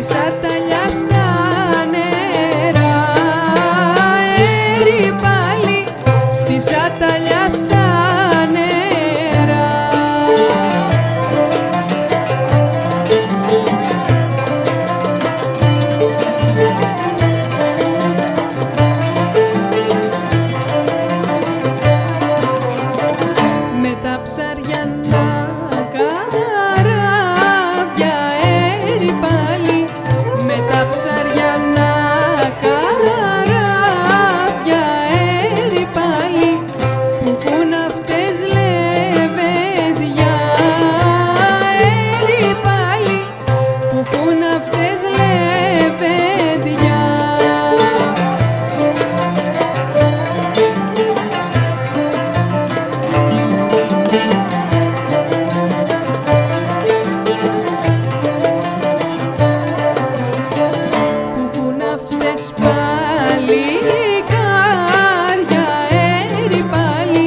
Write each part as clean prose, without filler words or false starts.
σατανιά στα νερά, έρι πάλι στη σατανιά στα νερά. Με τα ψαριανά καράβια, έρι πάλι με τα ψαριανά καράβια, έρι πάλι που έχουν αυτές λεβέντια, έρι πάλι που έχουν αυτές λεβέντια. Παλικάρια, έρι πάλι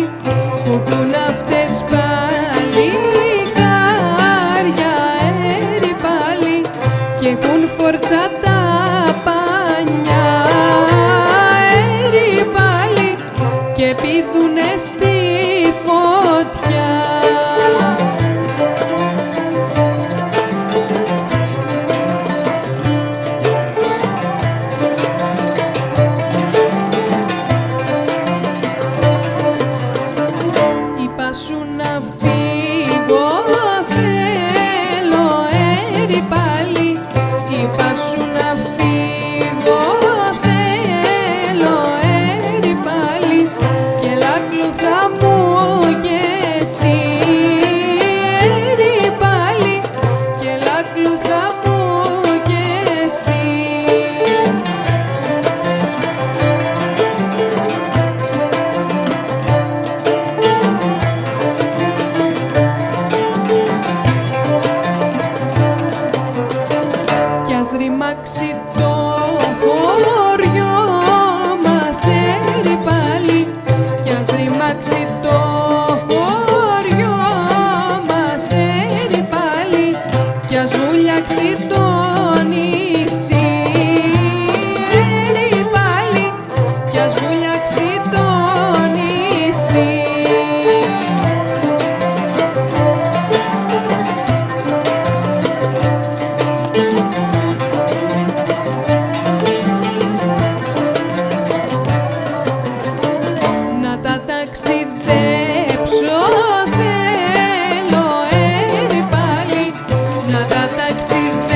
που πουν αυτές παλικάρια, έρι πάλι και έχουν φορτσά τα πανιά, έρι πάλι και πηδουνε στη φωτιά. Σου να φύγω θέλω, έρι πάλι, είπα σου να φύγω θέλω, έρι πάλι και λάκλουθα μου και εσύ, έρι πάλι και λάκλουθα μου και εσύ. Ρημάξει το χωριό μας, έρι πάλι κι ας ρημάξει το χωριό μας, έρι πάλι κι ας βουλιάξει το νησί, έρι πάλι κι ας βουλιάξει το νησί. Ταξιδέψω θέλω, έρι πάλι να τα ταξιδέψω.